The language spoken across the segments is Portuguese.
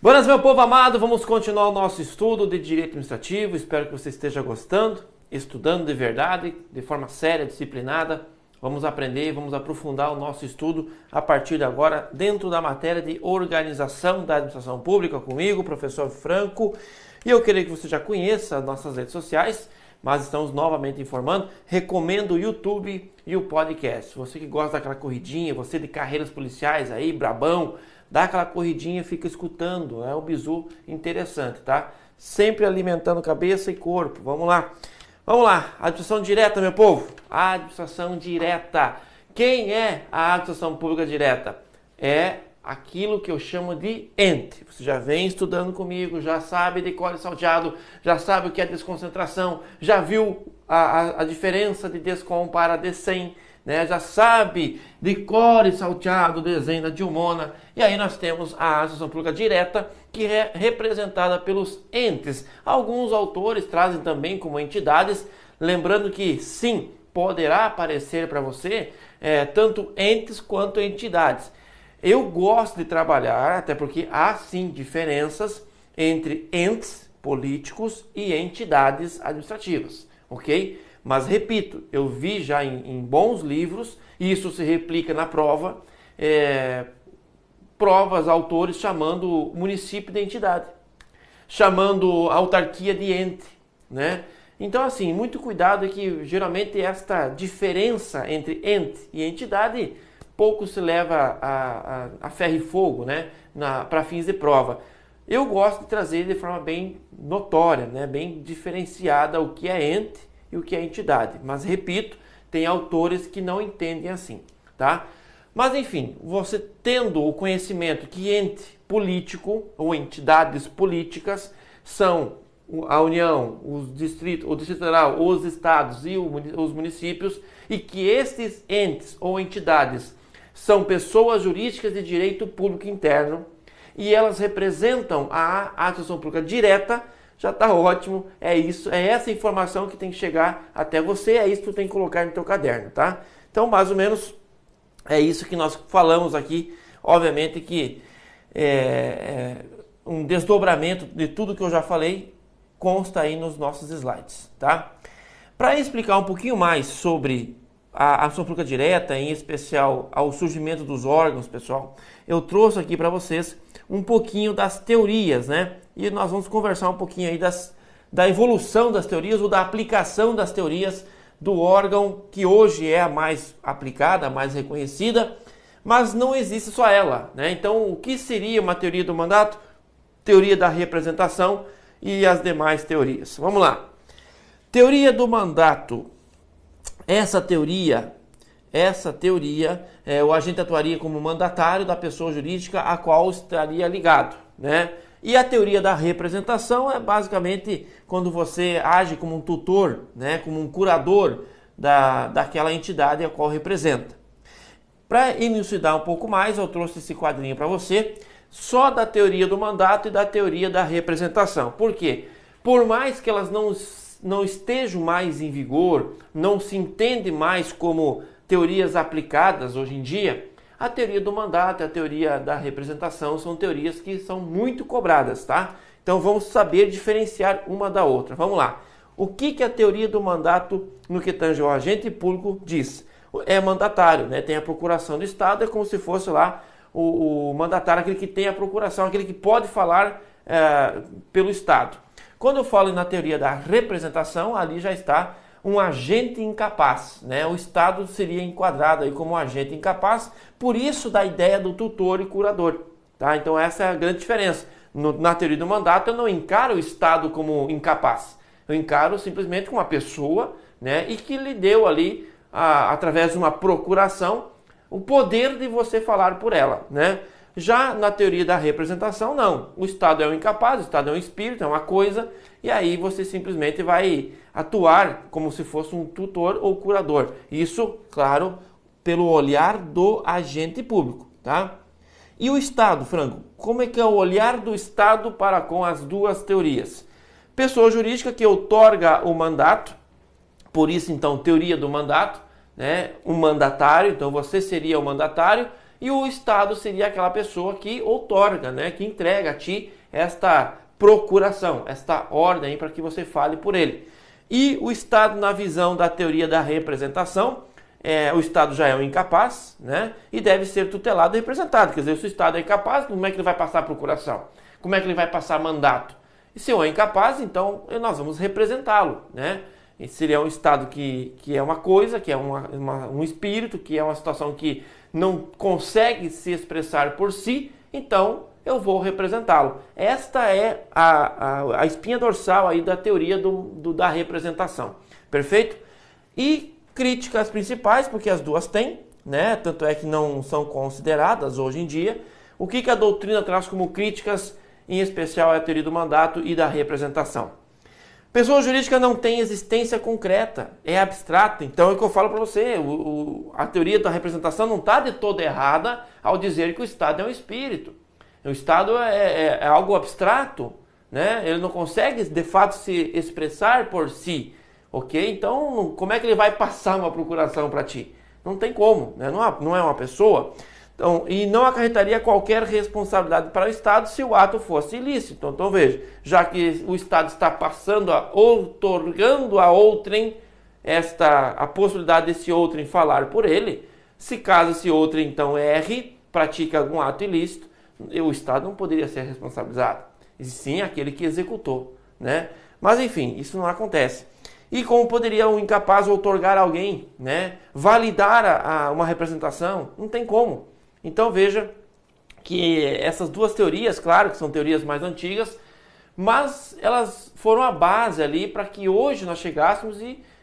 Buenas, meu povo amado, vamos continuar o nosso estudo de Direito Administrativo. Espero que você esteja gostando, estudando de verdade, de forma séria, disciplinada. Vamos aprender, vamos aprofundar o nosso estudo a partir de agora dentro da matéria de Organização da Administração Pública comigo, professor Franco. E eu queria que você já conheça as nossas redes sociais, mas estamos novamente informando. Recomendo o YouTube e o podcast. Você que gosta daquela corridinha, você de carreiras policiais aí, brabão, dá aquela corridinha, fica escutando, é um bizu interessante, tá? Sempre alimentando cabeça e corpo. Vamos lá. Vamos lá, administração direta, meu povo. Administração direta. Quem é a administração pública direta? É aquilo que eu chamo de ente. Você já vem estudando comigo, já sabe de cor e salteado, já sabe o que é desconcentração, já viu a diferença de descom para descem, né? Já sabe de cor e salteado o desenho da Dilmona. E aí nós temos a administração pública direta, que é representada pelos entes. Alguns autores trazem também como entidades, lembrando que sim, poderá aparecer para você tanto entes quanto entidades. Eu gosto de trabalhar, até porque há sim diferenças entre entes políticos e entidades administrativas, ok? Mas repito, eu vi já em bons livros, e isso se replica na prova, provas, autores chamando município de entidade, chamando autarquia de ente, né? Então, assim, muito cuidado que geralmente esta diferença entre ente e entidade pouco se leva a ferro e fogo, né? Para fins de prova. Eu gosto de trazer de forma bem notória, né? Bem diferenciada o que é ente e o que é entidade. Mas, repito, tem autores que não entendem assim, tá? Mas, enfim, você tendo o conhecimento que ente político ou entidades políticas são a União, os distritos, o Distrito Federal, os estados e os municípios, e que estes entes ou entidades são pessoas jurídicas de direito público interno e elas representam a administração pública direta, já está ótimo, é isso, é essa informação que tem que chegar até você, é isso que tu tem que colocar no teu caderno, tá? Então, mais ou menos, é isso que nós falamos aqui. Obviamente que um desdobramento de tudo que eu já falei consta aí nos nossos slides, tá? Para explicar um pouquinho mais sobre a ação pública direta, em especial ao surgimento dos órgãos, pessoal, eu trouxe aqui para vocês um pouquinho das teorias, né? E nós vamos conversar um pouquinho aí da evolução das teorias ou da aplicação das teorias do órgão que hoje é a mais aplicada, a mais reconhecida, mas não existe só ela, né? Então, o que seria uma teoria do mandato? Teoria da representação e as demais teorias. Vamos lá. Teoria do mandato. Essa teoria, o agente atuaria como mandatário da pessoa jurídica a qual estaria ligado, né? E a teoria da representação é basicamente quando você age como um tutor, né? Como um curador daquela entidade a qual representa. Para elucidar um pouco mais, eu trouxe esse quadrinho para você, só da teoria do mandato e da teoria da representação. Por quê? Por mais que elas não estejam mais em vigor, não se entende mais como teorias aplicadas hoje em dia, a teoria do mandato e a teoria da representação são teorias que são muito cobradas, tá? Então vamos saber diferenciar uma da outra. Vamos lá. O que a teoria do mandato, no que tange ao agente público, diz? É mandatário, né? Tem a procuração do Estado, é como se fosse lá o mandatário, aquele que tem a procuração, aquele que pode falar pelo Estado. Quando eu falo na teoria da representação, ali já está um agente incapaz, né? O Estado seria enquadrado aí como um agente incapaz, por isso da ideia do tutor e curador, tá? Então essa é a grande diferença. Na teoria do mandato eu não encaro o Estado como incapaz, eu encaro simplesmente como uma pessoa, né? E que lhe deu ali, através de uma procuração, o poder de você falar por ela, né? Já na teoria da representação, não. O Estado é um incapaz, o Estado é um espírito, é uma coisa, e aí você simplesmente vai atuar como se fosse um tutor ou curador. Isso, claro, pelo olhar do agente público, tá? E o Estado, Franco? Como é que é o olhar do Estado para com as duas teorias? Pessoa jurídica que outorga o mandato, por isso, então, teoria do mandato, né? Um mandatário, então você seria o mandatário, e o Estado seria aquela pessoa que outorga, né, que entrega a ti esta procuração, esta ordem para que você fale por ele. E o Estado, na visão da teoria da representação, o Estado já é um incapaz, né, e deve ser tutelado e representado. Quer dizer, se o Estado é incapaz, como é que ele vai passar procuração? Como é que ele vai passar mandato? E se eu é incapaz, então nós vamos representá-lo, né? E seria um Estado que é uma coisa, que é um espírito, que é uma situação que não consegue se expressar por si, então eu vou representá-lo. Esta é a espinha dorsal aí da teoria da representação. Perfeito? E críticas principais, porque as duas têm, né? Tanto é que não são consideradas hoje em dia. O que a doutrina traz como críticas, em especial a teoria do mandato e da representação? Pessoa jurídica não tem existência concreta, é abstrata. Então é o que eu falo para você, a teoria da representação não está de toda errada ao dizer que o Estado é um espírito. O Estado é algo abstrato, né? Ele não consegue de fato se expressar por si, ok? Então como é que ele vai passar uma procuração para ti? Não tem como, né? Não é uma pessoa. Então, e não acarretaria qualquer responsabilidade para o Estado se o ato fosse ilícito. Então veja, já que o Estado está passando, outorgando a outrem a possibilidade desse outrem falar por ele, se caso esse outrem então erre, pratique algum ato ilícito, o Estado não poderia ser responsabilizado, e sim aquele que executou, né? Mas enfim, isso não acontece. E como poderia um incapaz outorgar a alguém, né? Validar uma representação? Não tem como. Então veja que essas duas teorias, claro que são teorias mais antigas, mas elas foram a base ali para que hoje nós chegássemos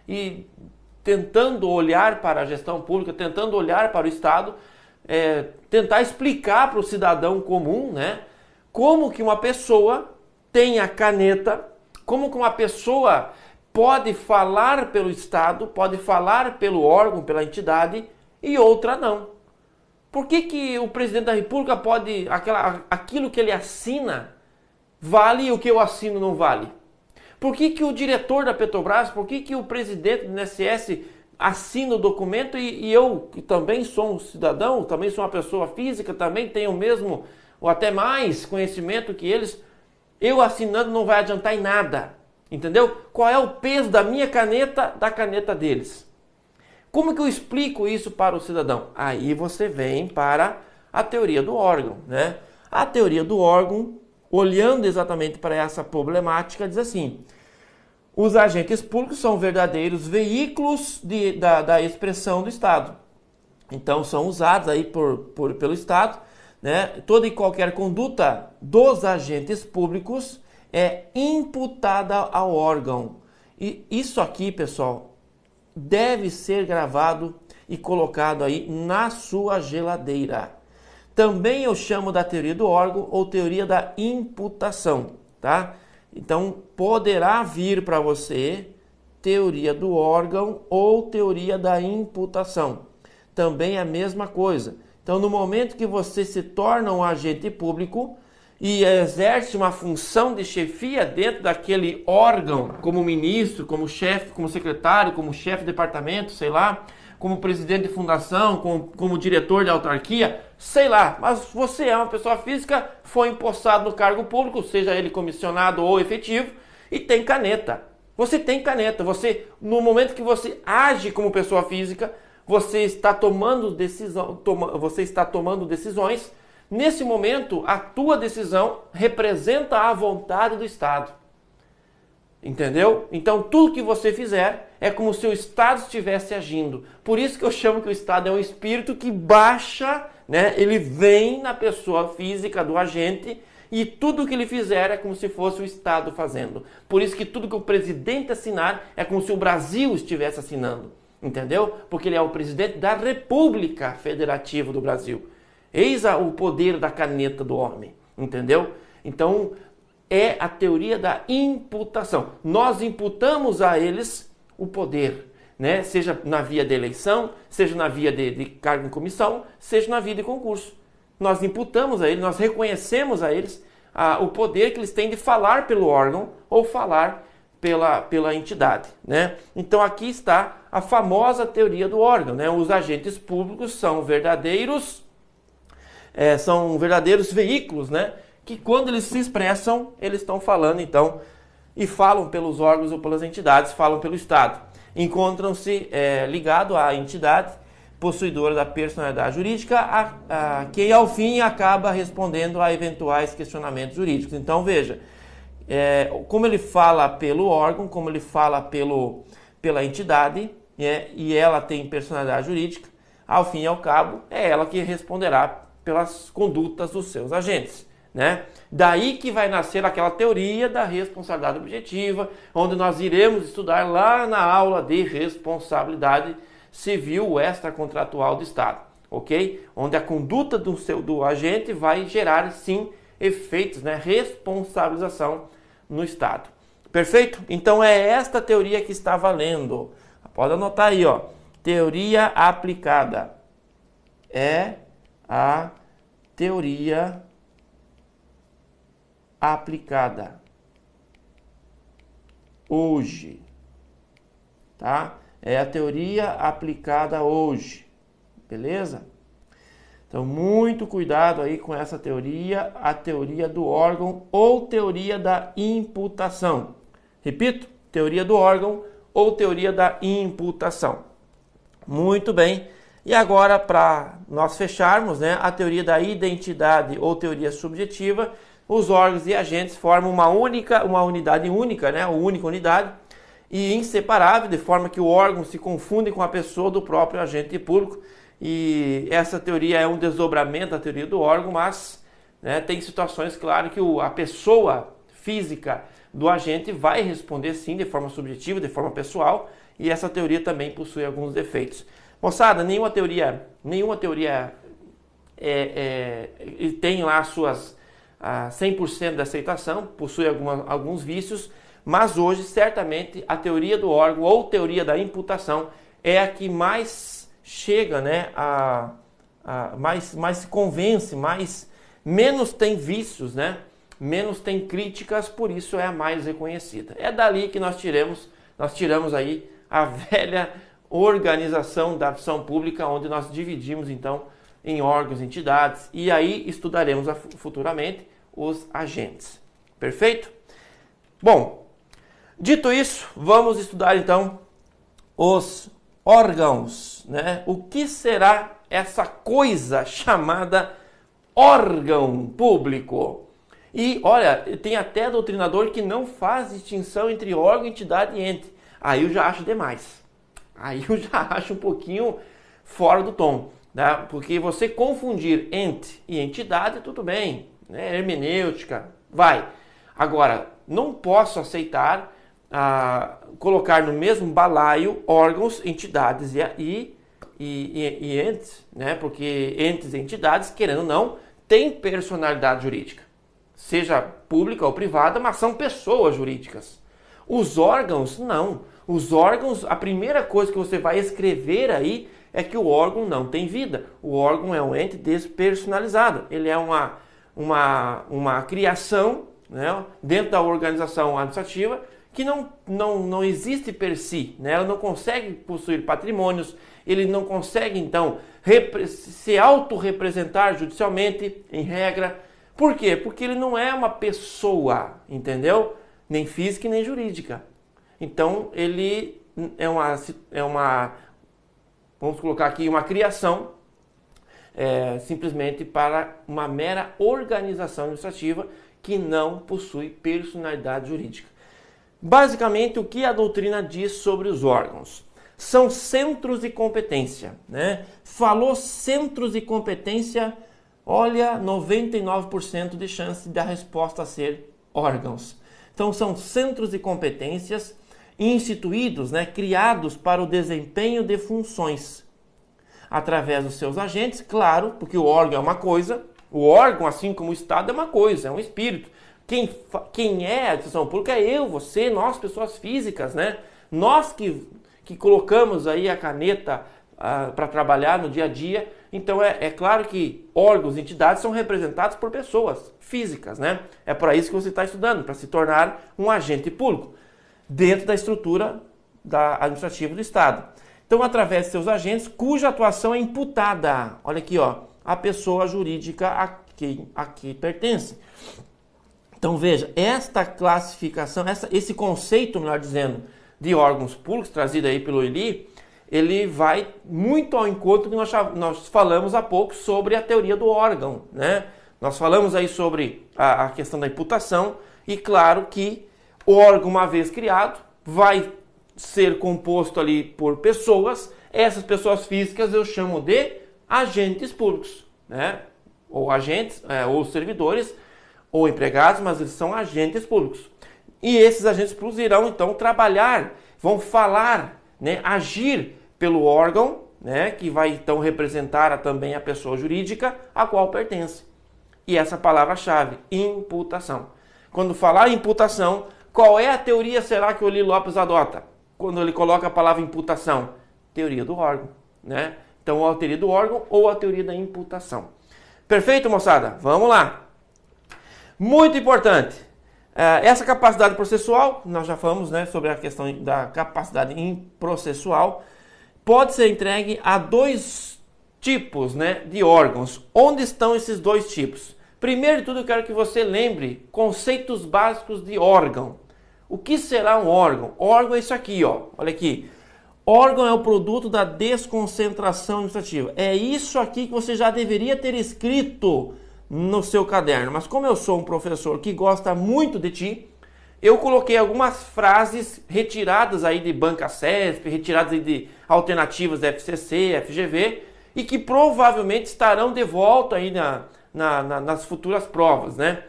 e tentando olhar para a gestão pública, tentando olhar para o Estado, tentar explicar para o cidadão comum, né, como que uma pessoa tem a caneta, como que uma pessoa pode falar pelo Estado, pode falar pelo órgão, pela entidade, e outra não. Por que o presidente da República pode, aquilo que ele assina vale e o que eu assino não vale? Por que o diretor da Petrobras, por que o presidente do INSS assina o documento e eu, que também sou um cidadão, também sou uma pessoa física, também tenho o mesmo ou até mais conhecimento que eles, eu assinando não vai adiantar em nada, entendeu? Qual é o peso da minha caneta, da caneta deles? Como que eu explico isso para o cidadão? Aí você vem para a teoria do órgão, né? A teoria do órgão, olhando exatamente para essa problemática, diz assim: os agentes públicos são verdadeiros veículos da expressão do Estado. Então são usados aí pelo Estado, né? Toda e qualquer conduta dos agentes públicos é imputada ao órgão. E isso aqui, pessoal, deve ser gravado e colocado aí na sua geladeira. Também eu chamo da teoria do órgão ou teoria da imputação, tá? Então poderá vir para você teoria do órgão ou teoria da imputação. Também é a mesma coisa. Então no momento que você se torna um agente público e exerce uma função de chefia dentro daquele órgão, como ministro, como chefe, como secretário, como chefe de departamento, sei lá, como presidente de fundação, como diretor de autarquia, sei lá, mas você é uma pessoa física, foi empossado no cargo público, seja ele comissionado ou efetivo, e tem caneta. Você tem caneta, no momento que você age como pessoa física, você está tomando decisões. Nesse momento, a tua decisão representa a vontade do Estado. Entendeu? Então, tudo que você fizer é como se o Estado estivesse agindo. Por isso que eu chamo que o Estado é um espírito que baixa, né? Ele vem na pessoa física do agente e tudo que ele fizer é como se fosse o Estado fazendo. Por isso que tudo que o presidente assinar é como se o Brasil estivesse assinando. Entendeu? Porque ele é o presidente da República Federativa do Brasil. Eis o poder da caneta do homem, entendeu? Então, é a teoria da imputação. Nós imputamos a eles o poder, né? Seja na via de eleição, seja na via de cargo em comissão, seja na via de concurso. Nós imputamos a eles, nós reconhecemos a eles o poder que eles têm de falar pelo órgão ou falar pela entidade, né? Então, aqui está a famosa teoria do órgão, né? Os agentes públicos são verdadeiros são verdadeiros veículos, né? Que quando eles se expressam, eles estão falando então, e falam pelos órgãos ou pelas entidades, falam pelo Estado. Encontram-se ligados à entidade possuidora da personalidade jurídica, que ao fim acaba respondendo a eventuais questionamentos jurídicos. Então veja, como ele fala pelo órgão, como ele fala pela entidade, e ela tem personalidade jurídica, ao fim e ao cabo é ela que responderá pelas condutas dos seus agentes, né? Daí que vai nascer aquela teoria da responsabilidade objetiva, onde nós iremos estudar lá na aula de responsabilidade civil extracontratual do Estado, ok? Onde a conduta do agente vai gerar, sim, efeitos, né? Responsabilização no Estado. Perfeito? Então é esta teoria que está valendo. Pode anotar aí, ó. Teoria aplicada. É a teoria aplicada hoje, tá? É a teoria aplicada hoje, beleza? Então, muito cuidado aí com essa teoria, a teoria do órgão ou teoria da imputação. Repito, teoria do órgão ou teoria da imputação. Muito bem. E agora, para nós fecharmos, né, a teoria da identidade ou teoria subjetiva, os órgãos e agentes formam uma unidade única, né, uma única unidade, e inseparável, de forma que o órgão se confunde com a pessoa do próprio agente público. E essa teoria é um desdobramento da teoria do órgão, mas, né, tem situações, claro, que a pessoa física do agente vai responder sim de forma subjetiva, de forma pessoal, e essa teoria também possui alguns defeitos. Moçada, nenhuma teoria tem lá suas 100% de aceitação, possui alguns vícios, mas hoje certamente a teoria do órgão ou teoria da imputação é a que mais chega, né, mais se convence, menos tem vícios, né, menos tem críticas, por isso é a mais reconhecida. É dali que nós tiramos aí a velha organização da ação pública, onde nós dividimos então em órgãos, entidades, e aí estudaremos futuramente os agentes. Perfeito? Bom, dito isso, vamos estudar então os órgãos, né? O que será essa coisa chamada órgão público? E olha, tem até doutrinador que não faz distinção entre órgão, entidade e ente. Aí eu já acho demais. Aí eu já acho um pouquinho fora do tom, né? Porque você confundir ente e entidade, tudo bem, né? Hermenêutica, vai. Agora, não posso aceitar colocar no mesmo balaio órgãos, entidades e entes, né? Porque entes e entidades, querendo ou não, têm personalidade jurídica, seja pública ou privada, mas são pessoas jurídicas. Os órgãos, não. Os órgãos, a primeira coisa que você vai escrever aí é que o órgão não tem vida. O órgão é um ente despersonalizado. Ele é uma criação, né, dentro da organização administrativa que não existe per si, né? Ela não consegue possuir patrimônios, ele não consegue, então, se autorrepresentar judicialmente, em regra. Por quê? Porque ele não é uma pessoa, entendeu? Nem física e nem jurídica. Então, ele vamos colocar aqui, uma criação, simplesmente para uma mera organização administrativa que não possui personalidade jurídica. Basicamente, o que a doutrina diz sobre os órgãos? São centros de competência, né? Falou centros de competência, olha, 99% de chance da resposta ser órgãos. Então, são centros de competências instituídos, né, criados para o desempenho de funções através dos seus agentes, claro, porque o órgão é uma coisa, o órgão, assim como o Estado, é uma coisa, é um espírito. Quem é a administração pública é eu, você, nós, pessoas físicas, né? Nós que colocamos aí a caneta para trabalhar no dia a dia. Então é claro que órgãos e entidades são representados por pessoas físicas, né? É para isso que você está estudando, para se tornar um agente público dentro da estrutura administrativa do Estado. Então, através de seus agentes, cuja atuação é imputada. Olha aqui, ó, a pessoa jurídica a que pertence. Então veja, esta classificação, esse conceito, melhor dizendo, de órgãos públicos, trazido aí pelo Eli, ele vai muito ao encontro que nós falamos há pouco sobre a teoria do órgão, né? Nós falamos aí sobre a questão da imputação e claro que o órgão, uma vez criado, vai ser composto ali por pessoas. Essas pessoas físicas eu chamo de agentes públicos, né? Ou agentes, ou servidores, ou empregados, mas eles são agentes públicos. E esses agentes públicos irão então trabalhar, vão falar, né, agir pelo órgão, né, que vai então representar também a pessoa jurídica a qual pertence. E essa palavra-chave, imputação. Quando falar imputação, qual é a teoria será que o Eli Lopes adota? Quando ele coloca a palavra imputação? Teoria do órgão, né? Então, ou a teoria do órgão ou a teoria da imputação. Perfeito, moçada? Vamos lá. Muito importante. Essa capacidade processual, nós já falamos, né, sobre a questão da capacidade processual, pode ser entregue a dois tipos, né, de órgãos. Onde estão esses dois tipos? Primeiro de tudo, eu quero que você lembre conceitos básicos de órgão. O que será um órgão? Órgão é isso aqui, ó. Olha aqui. Órgão é o produto da desconcentração administrativa. É isso aqui que você já deveria ter escrito no seu caderno. Mas como eu sou um professor que gosta muito de ti, eu coloquei algumas frases retiradas aí de Banca CESP, retiradas aí de alternativas da FCC, FGV, e que provavelmente estarão de volta aí nas futuras provas, né?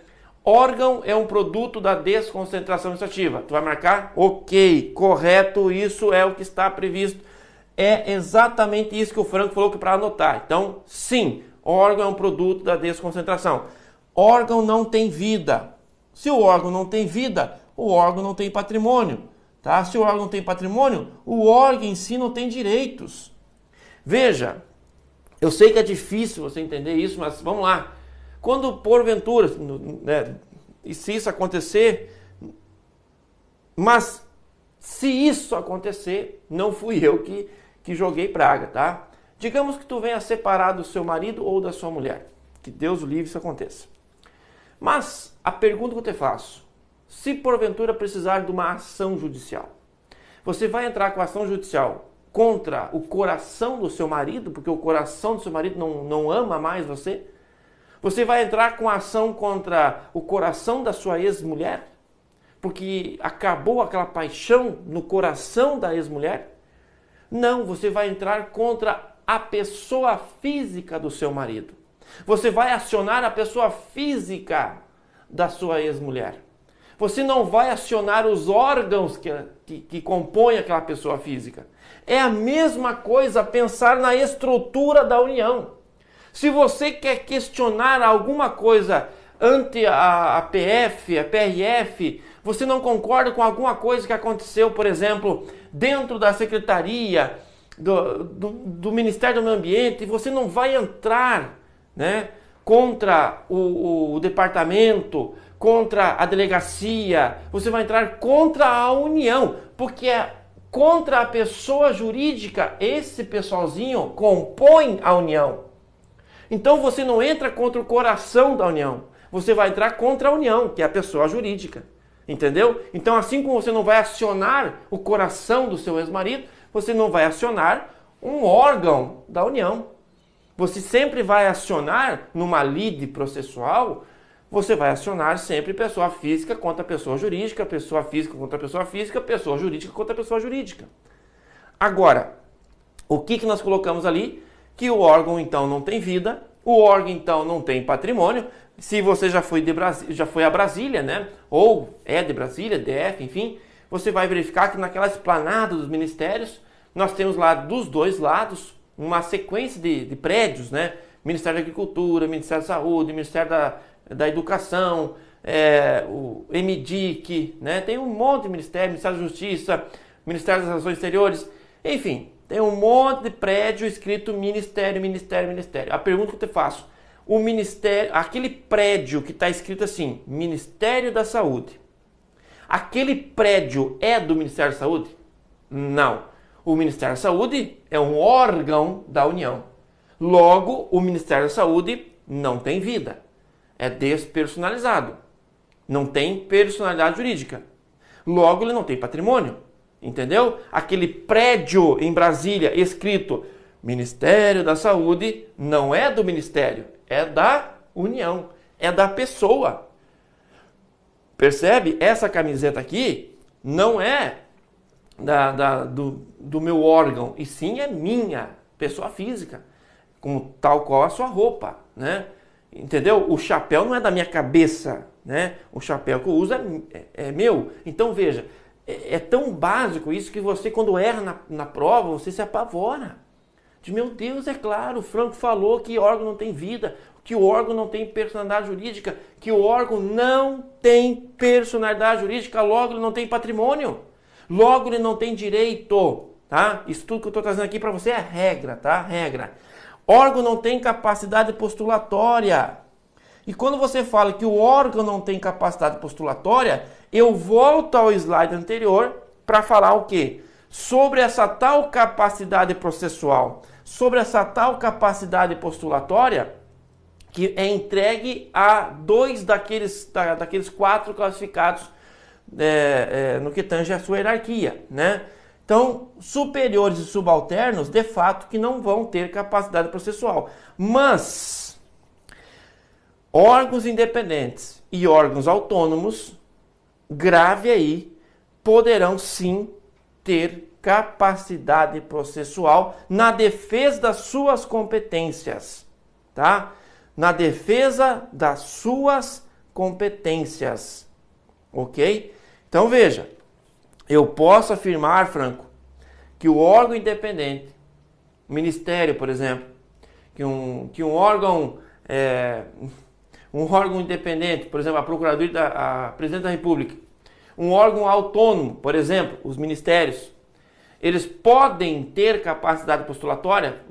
Órgão é um produto da desconcentração administrativa. Tu vai marcar? Ok, correto, isso é o que está previsto. É exatamente isso que o Franco falou que para anotar. Então, sim, órgão é um produto da desconcentração. Órgão não tem vida. Se o órgão não tem vida, o órgão não tem patrimônio. Tá? Se o órgão não tem patrimônio, o órgão em si não tem direitos. Veja, eu sei que é difícil você entender isso, mas vamos lá. Quando porventura, né, e se isso acontecer, mas se isso acontecer, não fui eu que joguei praga, tá? Digamos que tu venha separar do seu marido ou da sua mulher. Que Deus o livre isso aconteça. Mas a pergunta que eu te faço, se porventura precisar de uma ação judicial, você vai entrar com a ação judicial contra o coração do seu marido, porque o coração do seu marido não ama mais você? Você vai entrar com a ação contra o coração da sua ex-mulher, porque acabou aquela paixão no coração da ex-mulher? Não, você vai entrar contra a pessoa física do seu marido. Você vai acionar a pessoa física da sua ex-mulher. Você não vai acionar os órgãos que compõem aquela pessoa física. É a mesma coisa pensar na estrutura da união. Se você quer questionar alguma coisa ante a PF, a PRF, você não concorda com alguma coisa que aconteceu, por exemplo, dentro da Secretaria do Ministério do Meio Ambiente, você não vai entrar, né, contra o departamento, contra a delegacia, você vai entrar contra a União, porque é contra a pessoa jurídica, esse pessoalzinho compõe a União. Então você não entra contra o coração da União, você vai entrar contra a União, que é a pessoa jurídica. Entendeu? Então assim como você não vai acionar o coração do seu ex-marido, você não vai acionar um órgão da União. Você sempre vai acionar, numa lide processual, você vai acionar sempre pessoa física contra pessoa jurídica, pessoa física contra pessoa física, pessoa jurídica contra pessoa jurídica. Agora, o que nós colocamos ali? Que o órgão então não tem vida, o órgão então não tem patrimônio. Se você já foi a Brasília, né? Ou é de Brasília, DF, enfim, você vai verificar que naquela esplanada dos ministérios, nós temos lá dos dois lados uma sequência de prédios, né? Ministério da Agricultura, Ministério da Saúde, Ministério da Educação, o MDIC, né? Tem um monte de ministério, Ministério da Justiça, Ministério das Relações Exteriores, enfim, tem um monte de prédio escrito Ministério, Ministério, Ministério. A pergunta que eu te faço, o ministério, aquele prédio que está escrito assim, Ministério da Saúde, aquele prédio é do Ministério da Saúde? Não. O Ministério da Saúde é um órgão da União. Logo, o Ministério da Saúde não tem vida. É despersonalizado. Não tem personalidade jurídica. Logo, ele não tem patrimônio. Entendeu? Aquele prédio em Brasília escrito Ministério da Saúde não é do Ministério, é da União, é da pessoa. Percebe? Essa camiseta aqui não é do meu órgão, e sim é minha, pessoa física, como tal qual a sua roupa, né? Entendeu? O chapéu não é da minha cabeça, né? O chapéu que eu uso é meu. Então veja, é tão básico isso que você, quando erra na prova, você se apavora. De meu Deus, é claro, o Franco falou que órgão não tem vida, que o órgão não tem personalidade jurídica, que o órgão não tem personalidade jurídica, logo ele não tem patrimônio, logo ele não tem direito, tá? Isso tudo que eu estou trazendo aqui para você é regra, tá? Regra. Órgão não tem capacidade postulatória. E quando você fala que o órgão não tem capacidade postulatória, eu volto ao slide anterior para falar o quê? Sobre essa tal capacidade processual, sobre essa tal capacidade postulatória, que é entregue a 2 daqueles 4 classificados no que tange a sua hierarquia, né? Então, superiores e subalternos, de fato, que não vão ter capacidade processual. Mas, órgãos independentes e órgãos autônomos, grave aí, poderão sim ter capacidade processual na defesa das suas competências, tá? Na defesa das suas competências, ok? Então veja, eu posso afirmar, Franco, que o órgão independente, o Ministério, por exemplo, que um órgão independente, por exemplo, a Procuradoria, a Presidente da República, um órgão autônomo, por exemplo, os ministérios, eles podem ter capacidade postulatória?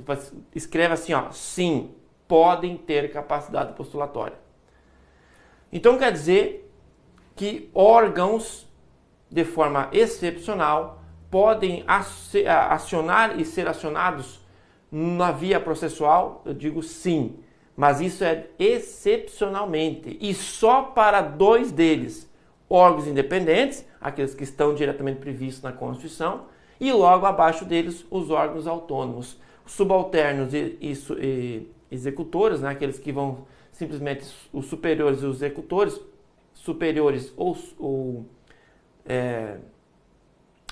Escreve assim, ó, sim, podem ter capacidade postulatória. Então quer dizer que órgãos, de forma excepcional, podem acionar e ser acionados na via processual? Eu digo sim, mas isso é excepcionalmente e só para 2 deles. Órgãos independentes, aqueles que estão diretamente previstos na Constituição, e logo abaixo deles os órgãos autônomos, subalternos e executores, né, aqueles que vão simplesmente os superiores e os executores, superiores ou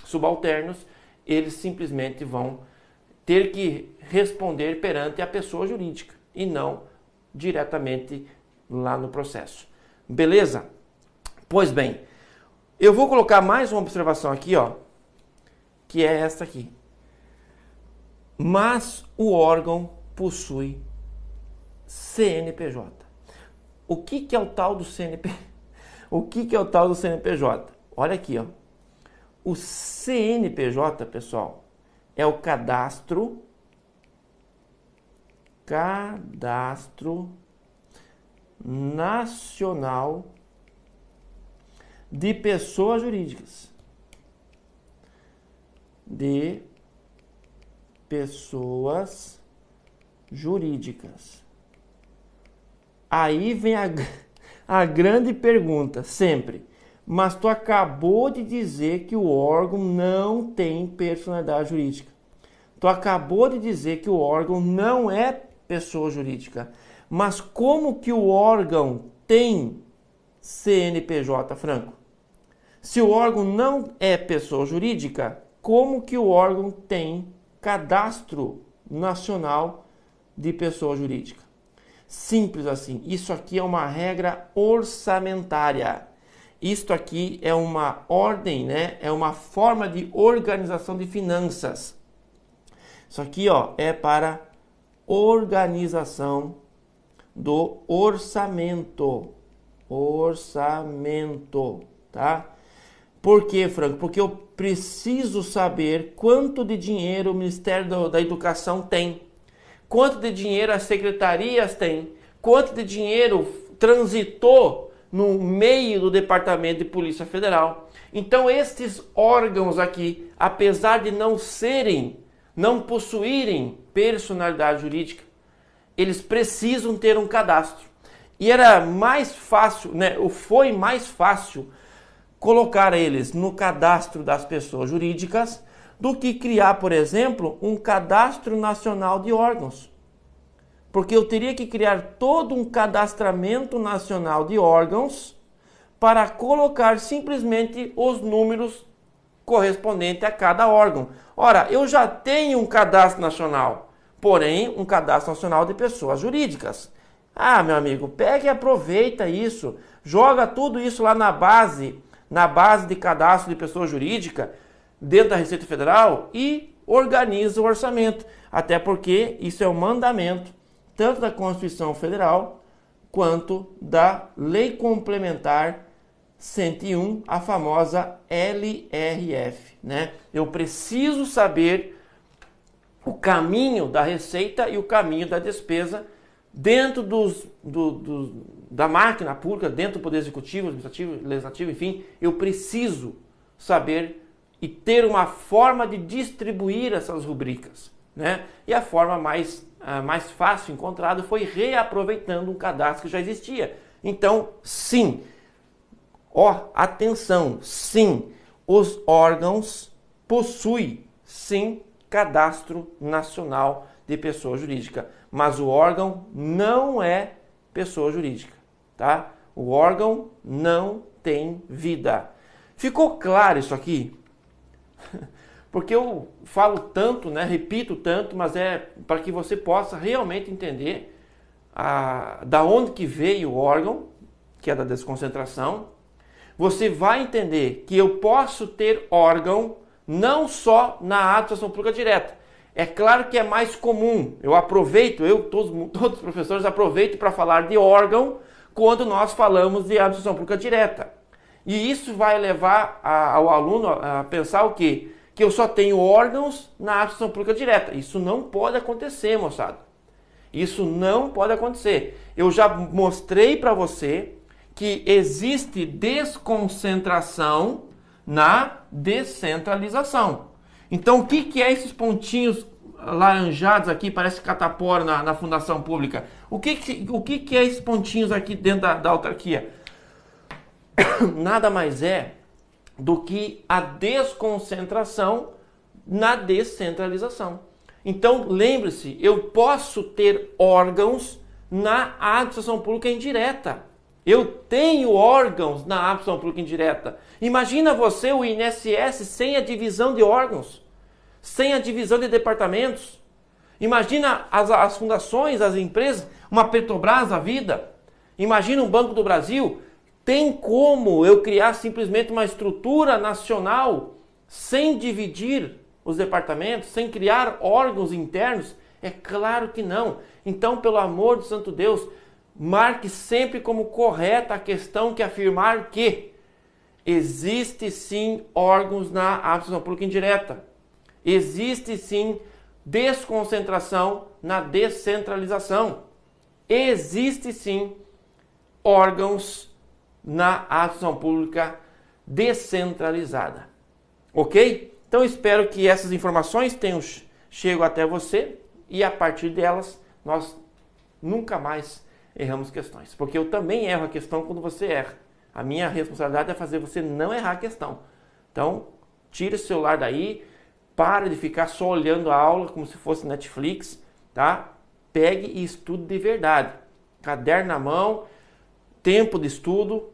subalternos, eles simplesmente vão ter que responder perante a pessoa jurídica e não diretamente lá no processo. Beleza? Pois bem, eu vou colocar mais uma observação aqui, ó, que é esta aqui. Mas o órgão possui CNPJ. O que é o tal do CNPJ? O que é o tal do CNPJ? Olha aqui, ó. O CNPJ, pessoal, é o Cadastro Nacional de Pessoas Jurídicas. De pessoas jurídicas. Aí vem a grande pergunta, sempre. Mas tu acabou de dizer que o órgão não tem personalidade jurídica. Tu acabou de dizer que o órgão não é pessoa jurídica. Mas como que o órgão tem CNPJ, Franco? Se o órgão não é pessoa jurídica, como que o órgão tem Cadastro Nacional de Pessoa Jurídica? Simples assim. Isso aqui é uma regra orçamentária. Isto aqui é uma ordem, né? É uma forma de organização de finanças. Isso aqui, ó, é para organização do orçamento. Orçamento, tá? Por quê, Franco? Porque eu preciso saber quanto de dinheiro o Ministério da Educação tem, quanto de dinheiro as secretarias têm, quanto de dinheiro transitou no meio do Departamento de Polícia Federal. Então, estes órgãos aqui, apesar de não possuírem personalidade jurídica, eles precisam ter um cadastro. E era mais fácil, né, ou foi mais fácil colocar eles no cadastro das pessoas jurídicas do que criar, por exemplo, um cadastro nacional de órgãos. Porque eu teria que criar todo um cadastramento nacional de órgãos para colocar simplesmente os números correspondentes a cada órgão. Ora, eu já tenho um cadastro nacional, porém um cadastro nacional de pessoas jurídicas. Ah, meu amigo, pega e aproveita isso, joga tudo isso lá na base de cadastro de pessoa jurídica, dentro da Receita Federal e organiza o orçamento. Até porque isso é um mandamento, tanto da Constituição Federal, quanto da Lei Complementar 101, a famosa LRF, né? Eu preciso saber o caminho da receita e o caminho da despesa dentro da máquina pública, dentro do Poder Executivo, Administrativo, Legislativo, enfim, eu preciso saber e ter uma forma de distribuir essas rubricas, né? E a forma mais fácil encontrada foi reaproveitando um cadastro que já existia. Então, sim, atenção, sim, os órgãos possuem, sim, cadastro nacional de pessoa jurídica, mas o órgão não é pessoa jurídica, tá? O órgão não tem vida. Ficou claro isso aqui? Porque eu falo tanto, né, repito tanto, mas é para que você possa realmente entender da onde que veio o órgão, que é da desconcentração. Você vai entender que eu posso ter órgão não só na administração pública direta. É claro que é mais comum, todos os professores aproveitam para falar de órgão quando nós falamos de administração pública direta. E isso vai levar ao aluno a pensar o quê? Que eu só tenho órgãos na administração pública direta. Isso não pode acontecer, moçada. Isso não pode acontecer. Eu já mostrei para você que existe desconcentração na descentralização. Então, o que é esses pontinhos laranjados aqui, parece catapora na fundação pública? O que é esses pontinhos aqui dentro da autarquia? Nada mais é do que a desconcentração na descentralização. Então, lembre-se, eu posso ter órgãos na administração pública indireta. Eu tenho órgãos na administração pública indireta. Imagina você o INSS sem a divisão de órgãos, sem a divisão de departamentos. Imagina as fundações, as empresas, uma Petrobras da vida. Imagina um Banco do Brasil. Tem como eu criar simplesmente uma estrutura nacional sem dividir os departamentos, sem criar órgãos internos? É claro que não. Então, pelo amor de santo Deus, marque sempre como correta a questão que afirmar que existe sim órgãos na administração pública indireta. Existe sim desconcentração na descentralização. Existe sim órgãos na administração pública descentralizada. Ok? Então espero que essas informações tenham chegado até você e a partir delas nós nunca mais erramos questões. Porque eu também erro a questão quando você erra. A minha responsabilidade é fazer você não errar a questão. Então, tire o celular daí, para de ficar só olhando a aula como se fosse Netflix, tá? Pegue e estude de verdade. Caderno na mão, tempo de estudo,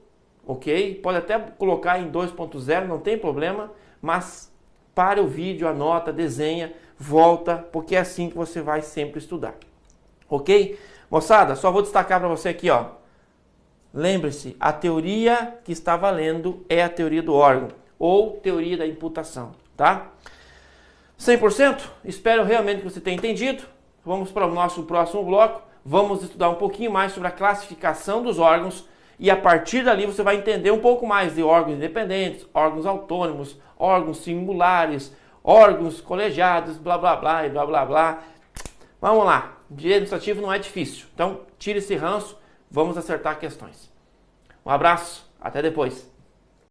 ok? Pode até colocar em 2.0, não tem problema, mas pare o vídeo, anota, desenha, volta, porque é assim que você vai sempre estudar. Ok? Moçada, só vou destacar para você aqui, ó. Lembre-se, a teoria que está valendo é a teoria do órgão, ou teoria da imputação, tá? 100%? Espero realmente que você tenha entendido. Vamos para o nosso próximo bloco. Vamos estudar um pouquinho mais sobre a classificação dos órgãos e a partir dali você vai entender um pouco mais de órgãos independentes, órgãos autônomos, órgãos singulares, órgãos colegiados, blá blá blá e blá blá blá. Vamos lá, direito administrativo não é difícil, então tire esse ranço, vamos acertar questões. Um abraço, até depois.